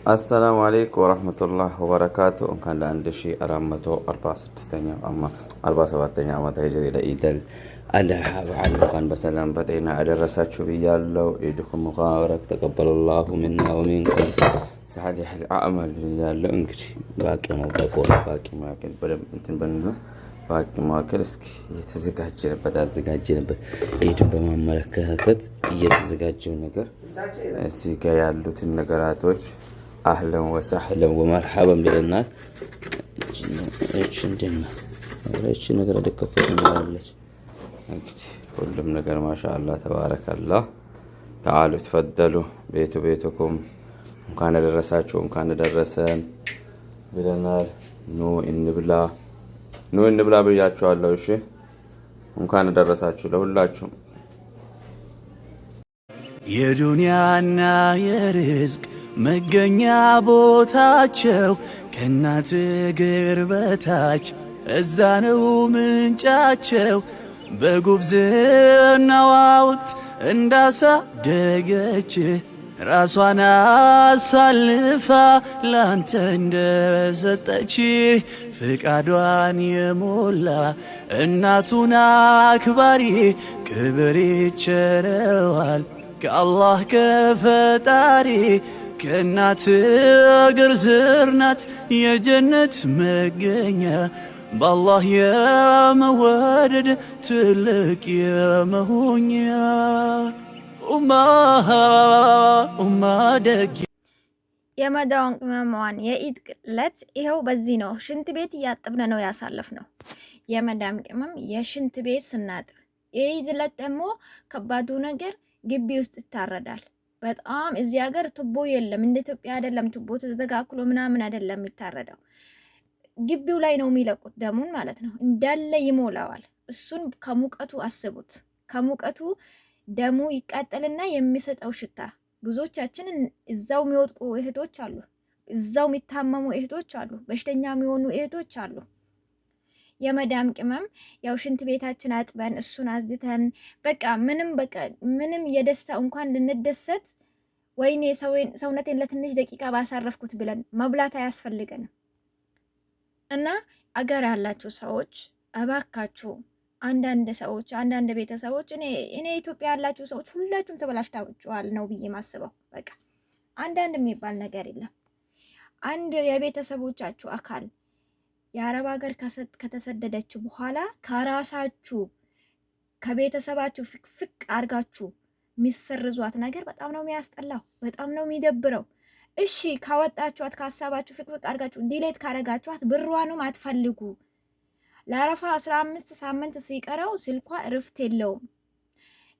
السلام عليكم ورحمة الله وبركاته. كان لعند شيء أرامته 46 أما 47 عام هجري لعيد الأضحى بعد كان بسلام بدينا أدرسات شو بيالله يدكم مبارك تقبل الله منا ومنكم صالح الأعمال بيالله إنكش باقي ما بقول باقي ما كان بدم أنت بنو باقي ما كرسك يتزكاجين بدأ زكاجين بس يدوم بمملكة يتزكاجون نجار زكايالله النجاراتوش أهلا وسهلا ومرحبا بالناس. إيش عندنا؟ إيش نقدر نكفي من كلهم نقدر ما شاء الله تبارك الله. تعالوا تفضلوا بيتكم. كان درساتكم كان درسان بالنار نو إن بلا بيجاتشو الله وشي كان درساتكم لولاكم يا دنيانا يا رزق መገኛ ቦታቸው ከእናት እግር በታች እዛ ነው ምንጫቸው። በጉብዝናዋ ወቅት እንዳሳደገች ራሷን አሳልፋ ላንተ እንደሰጠች ፍቃዷን የሞላ እናቱን አክባሪ ክብር ይቸረዋል ከአላህ ከፈጣሪ። ከእናት እግር ስር ናት የጀነት መገኛ በአላህ የመወደድ ትልቅ የመሆኛ ኡማ ደግ የመዳን ቅመሟን የኢድ ዕለት ይኸው በዚህ ነው ሽንት ቤት እያጠብን ነው ያሳለፍነው። የመዳም ቅመም የሽንት ቤት ስናጥብ የኢድ ዕለት ደግሞ ከባዱ ነገር ግቢ ውስጥ ይታረዳል። በጣም እዚህ ሀገር ቱቦ የለም፣ እንደ ኢትዮጵያ አይደለም። ቱቦ ተዘጋክሎ ምናምን አይደለም የሚታረደው፣ ግቢው ላይ ነው የሚለቁት ደሙን ማለት ነው። እንዳለ ይሞላዋል። እሱን ከሙቀቱ አስቡት። ከሙቀቱ ደሙ ይቃጠልና የሚሰጠው ሽታ ብዙዎቻችን እዛው የሚወጥቁ እህቶች አሉ፣ እዛው የሚታመሙ እህቶች አሉ፣ በሽተኛ የሚሆኑ እህቶች አሉ። የመዳም ቅመም ያው ሽንት ቤታችን አጥበን እሱን አዝድተን ምንም የደስታ እንኳን ልንደሰት ወይኔ ሰውነቴን ለትንሽ ደቂቃ ባሳረፍኩት ብለን መብላት አያስፈልገንም። እና አገር ያላችሁ ሰዎች እባካችሁ አንዳንድ ቤተሰቦች እኔ ኢትዮጵያ ያላችሁ ሰዎች ሁላችሁም ተበላሽታችኋል ነው ብዬ ማስበው። በቃ አንዳንድ የሚባል ነገር የለም። አንድ የቤተሰቦቻችሁ አካል የአረብ ሀገር ከተሰደደች በኋላ ከራሳችሁ ከቤተሰባችሁ ፍቅ አርጋችሁ የሚሰርዟት ነገር በጣም ነው የሚያስጠላው፣ በጣም ነው የሚደብረው። እሺ ካወጣችኋት ከሀሳባችሁ ፍቅ አርጋችሁ ዲሌት ካረጋችኋት ብሯንም አትፈልጉ። ለአረፋ 15 ሳምንት ሲቀረው ስልኳ እርፍት የለውም።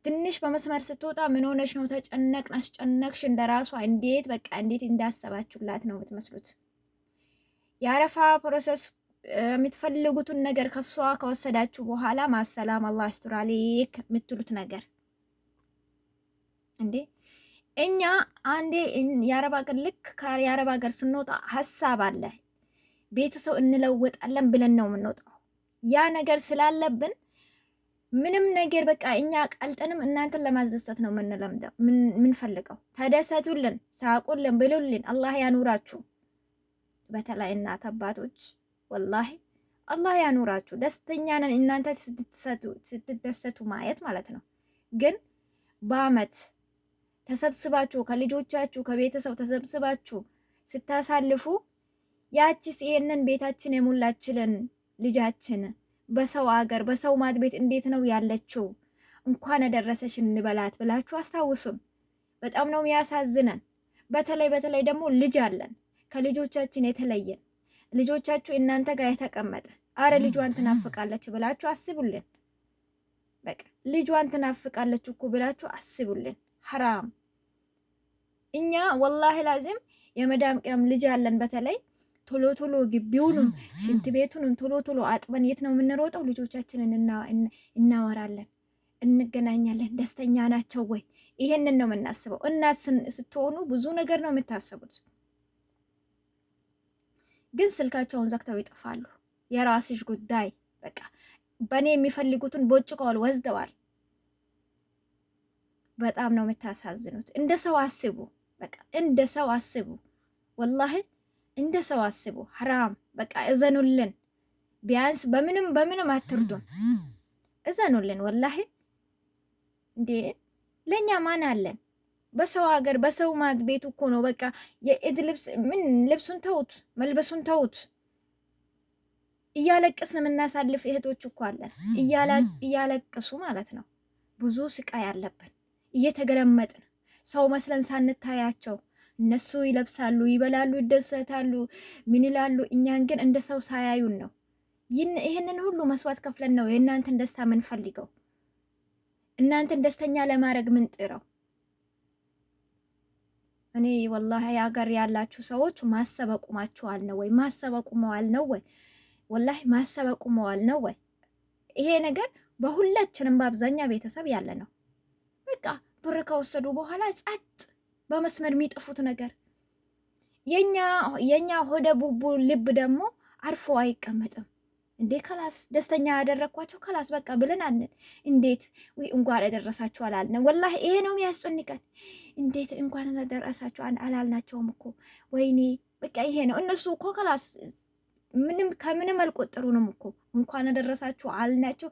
ትንሽ በመስመር ስትወጣ ምን ሆነሽ ነው ተጨነቅን አስጨነቅሽ እንደራሷ እንዴት እንዳሰባችሁላት ነው የምትመስሉት። የአረፋ ፕሮሰስ የምትፈልጉትን ነገር ከሷ ከወሰዳችሁ በኋላ ማሰላም አላህ ይስጥር አለይክ የምትሉት ነገር እንዴ። እኛ አንዴ የአረብ ሀገር የአረብ ሀገር ስንወጣ ሀሳብ አለ፣ ቤተሰብ እንለወጣለን ብለን ነው የምንወጣው። ያ ነገር ስላለብን ምንም ነገር በቃ እኛ ቀልጠንም እናንተን ለማስደሰት ነው ምንፈልገው። ተደሰቱልን፣ ሳቁልን፣ ብሉልን፣ አላህ ያኑራችሁ። በተለይ እናት አባቶች ወላሂ አላህ ያኑራችሁ። ደስተኛ ነን እናንተ ስትደሰቱ ማየት ማለት ነው። ግን በአመት ተሰብስባችሁ ከልጆቻችሁ ከቤተሰብ ተሰብስባችሁ ስታሳልፉ ያቺስ ይሄንን ቤታችን የሞላችልን ልጃችን በሰው አገር በሰው ማድ ቤት እንዴት ነው ያለችው እንኳን ያደረሰሽ እንበላት ብላችሁ አስታውሱን። በጣም ነው የሚያሳዝነን። በተለይ ደግሞ ልጅ አለን ከልጆቻችን የተለየን ልጆቻችሁ እናንተ ጋር የተቀመጠ አረ ልጇን ትናፍቃለች ብላችሁ አስቡልን። በቃ ልጇን ትናፍቃለች እኮ ብላችሁ አስቡልን። ሐራም እኛ ወላሂ ላዚም የመዳም ቅመም ልጅ አለን። በተለይ ቶሎ ግቢውንም ሽንት ቤቱንም ቶሎ አጥበን የት ነው የምንሮጠው? ልጆቻችንን እናወራለን፣ እንገናኛለን። ደስተኛ ናቸው ወይ? ይሄንን ነው የምናስበው። እናት ስትሆኑ ብዙ ነገር ነው የምታስቡት። ግን ስልካቸውን ዘግተው ይጠፋሉ። የራስሽ ጉዳይ በቃ በእኔ የሚፈልጉትን ቦጭቀዋል፣ ወስደዋል። በጣም ነው የምታሳዝኑት። እንደ ሰው አስቡ፣ በቃ እንደ ሰው አስቡ። ወላሂ እንደ ሰው አስቡ። ሐራም በቃ እዘኑልን። ቢያንስ በምንም አትርዱን፣ እዘኑልን። ወላሂ እንዴ ለኛ ማን አለን? በሰው ሀገር በሰው ማድ ቤት እኮ ነው በቃ የኢድ ልብስ ምን ልብሱን ተውት፣ መልበሱን ተውት። እያለቀስን የምናሳልፍ እህቶች እኮ አለን፣ እያለቀሱ ማለት ነው። ብዙ ስቃይ አለብን። እየተገለመጥን ሰው መስለን ሳንታያቸው እነሱ ይለብሳሉ፣ ይበላሉ፣ ይደሰታሉ፣ ምን ይላሉ። እኛን ግን እንደ ሰው ሳያዩን ነው። ይህንን ሁሉ መስዋዕት ከፍለን ነው የእናንተን ደስታ የምንፈልገው፣ እናንተን ደስተኛ ለማድረግ ምን ጥረው። እኔ ወላሂ ሀገር ያላችሁ ሰዎች ማሰብ አቁማችኋል ነው ወይ? ማሰብ አቁመዋል ነው ወይ? ወላሂ ማሰብ አቁመዋል ነው ወይ? ይሄ ነገር በሁላችንም በአብዛኛው ቤተሰብ ያለ ነው። በቃ ብር ከወሰዱ በኋላ ጸጥ በመስመር የሚጥፉት ነገር። የኛ ሆደ ቡቡ ልብ ደግሞ አርፎ አይቀመጥም። እንዴ ከላስ ደስተኛ ያደረኳቸው ከላስ በቃ ብለን አንል። እንዴት ወይ እንኳን አደረሳችሁ አላልንም። ወላሂ ይሄ ነው የሚያስጨንቀን። እንዴት እንኳን አደረሳችሁ አላልናቸውም እኮ ወይኔ በቃ ይሄ ነው። እነሱ እኮ ከላስ ከምንም አልቆጠሩንም እኮ እንኳን አደረሳችሁ አልናቸው።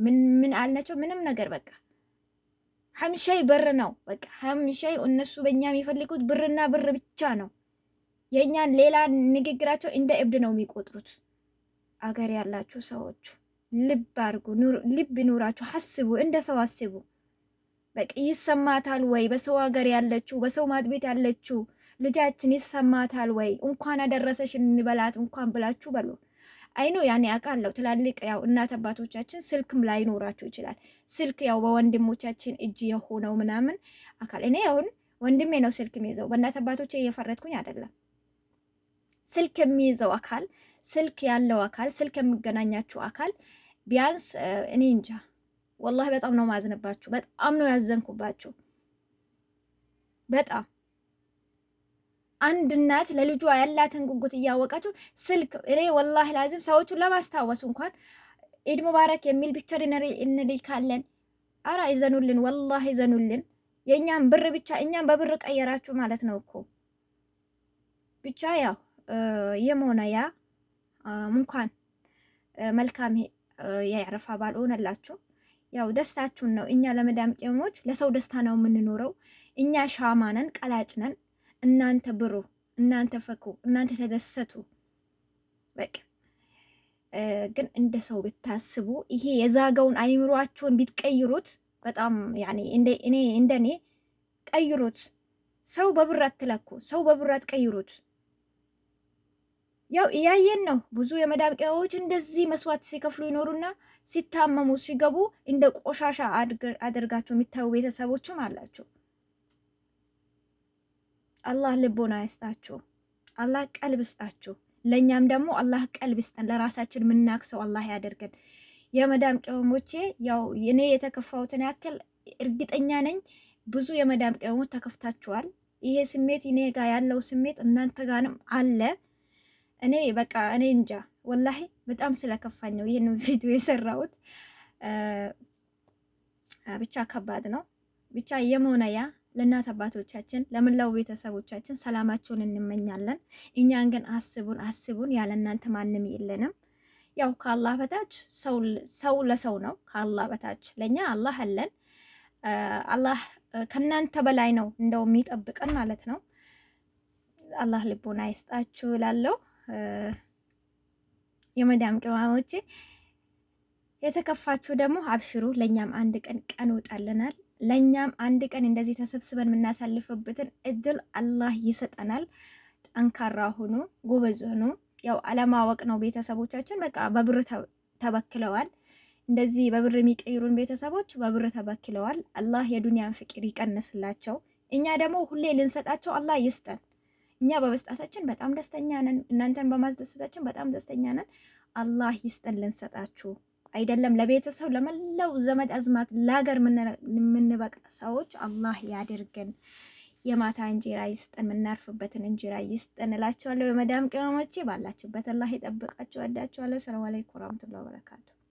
ምን አልናቸው? ምንም ነገር በቃ ሀምሻይ ብር ነው በቃ ሀምሻይ። እነሱ በእኛ የሚፈልጉት ብርና ብር ብቻ ነው። የእኛን ሌላ ንግግራቸው እንደ እብድ ነው የሚቆጥሩት። አገር ያላችሁ ሰዎች ልብ አድርጉ፣ ልብ ይኑራችሁ፣ አስቡ፣ እንደ ሰው አስቡ። በቃ ይሰማታል ወይ? በሰው ሀገር ያለችው በሰው ማድ ቤት ያለችው ልጃችን ይሰማታል ወይ? እንኳን አደረሰሽ እንበላት እንኳን ብላችሁ በሉ። አይኖ ያኔ አውቃለሁ ትላልቅ ያው እናት አባቶቻችን ስልክም ላይኖራችሁ ይችላል። ስልክ ያው በወንድሞቻችን እጅ የሆነው ምናምን አካል እኔ አሁን ወንድሜ ነው ስልክ የሚይዘው። በእናት አባቶቼ እየፈረድኩኝ አይደለም። ስልክ የሚይዘው አካል ስልክ ያለው አካል ስልክ የሚገናኛችሁ አካል ቢያንስ እኔ እንጃ ወላሂ በጣም ነው ማዝንባችሁ። በጣም ነው ያዘንኩባችሁ። በጣም አንድ እናት ለልጇ ያላትን ጉጉት እያወቃችሁ ስልክ እኔ ወላሂ ላዚም ሰዎቹን ለማስታወስ እንኳን ኢድ ሙባረክ የሚል ብቻ እንልካለን። አራ ይዘኑልን፣ ወላሂ ይዘኑልን። የእኛም ብር ብቻ እኛም በብር ቀየራችሁ ማለት ነው እኮ ብቻ ያው የሞነ ያ እንኳን መልካም የአረፋ በዓል ሆነላችሁ። ያው ደስታችሁን ነው። እኛ ለመዳም ቅመሞች ለሰው ደስታ ነው የምንኖረው። እኛ ሻማ ነን፣ ቀላጭ ነን። እናንተ ብሩ፣ እናንተ ፈኩ፣ እናንተ ተደሰቱ። በቃ ግን እንደ ሰው ብታስቡ ይሄ የዛገውን አይምሯችሁን ቢትቀይሩት በጣም ያኔ እኔ እንደኔ ቀይሩት። ሰው በብር አትለኩ፣ ሰው በብር አትቀይሩት። ያው እያየን ነው። ብዙ የመዳም ቅመሞች እንደዚህ መስዋዕት ሲከፍሉ ይኖሩና ሲታመሙ ሲገቡ እንደ ቆሻሻ አድርጋቸው የሚታዩ ቤተሰቦችም አላቸው። አላህ ልቦና ይስጣችሁ፣ አላህ ቀልብ ይስጣችሁ። ለእኛም ደግሞ አላህ ቀልብ ይስጠን። ለራሳችን የምናክሰው አላህ ያደርገን። የመዳም ቅመሞቼ ያው እኔ የተከፋሁትን ያክል እርግጠኛ ነኝ ብዙ የመዳም ቅመሞች ተከፍታችኋል። ይሄ ስሜት እኔ ጋር ያለው ስሜት እናንተ ጋርም አለ። እኔ በቃ እኔ እንጃ ወላሂ በጣም ስለከፋኝ ነው ይሄንን ቪዲዮ የሰራሁት። ብቻ ከባድ ነው። ብቻ የሞነያ ለእናት አባቶቻችን ለመላው ቤተሰቦቻችን ሰላማቸውን እንመኛለን። እኛን ግን አስቡን። ያለ እናንተ ማንም የለንም። ያው ከአላህ በታች ሰው ለሰው ነው። ከአላህ በታች ለኛ አላህ አለን። አላህ ከናንተ በላይ ነው እንደው የሚጠብቀን ማለት ነው። አላህ ልቦና ይስጣችሁ እላለሁ። የመዳም ቅመሞቼ የተከፋችሁ ደግሞ አብሽሩ። ለኛም አንድ ቀን ወጣልናል። ለኛም አንድ ቀን እንደዚህ ተሰብስበን የምናሳልፍበትን እድል አላህ ይሰጠናል። ጠንካራ ሁኑ፣ ጎበዝ ሁኑ። ያው አለማወቅ ነው። ቤተሰቦቻችን በቃ በብር ተበክለዋል። እንደዚህ በብር የሚቀይሩን ቤተሰቦች በብር ተበክለዋል። አላህ የዱንያን ፍቅር ይቀንስላቸው። እኛ ደግሞ ሁሌ ልንሰጣቸው አላህ ይስጠን። እኛ በመስጣታችን በጣም ደስተኛ ነን። እናንተን በማስደሰታችን በጣም ደስተኛ ነን። አላህ ይስጠን ልንሰጣችሁ አይደለም ለቤተሰብ ለመላው ዘመድ አዝማት ለሀገር የምንበቃ ሰዎች አላህ ያደርገን። የማታ እንጀራ ይስጠን፣ የምናርፍበትን እንጀራ ይስጠን እላችኋለሁ። የመዳም ቅመሞቼ ባላችሁበት አላህ ይጠብቃችሁ። ወዳችኋለሁ። ሰላም አለይኩም ወራህመቱላሂ ወበረካቱ።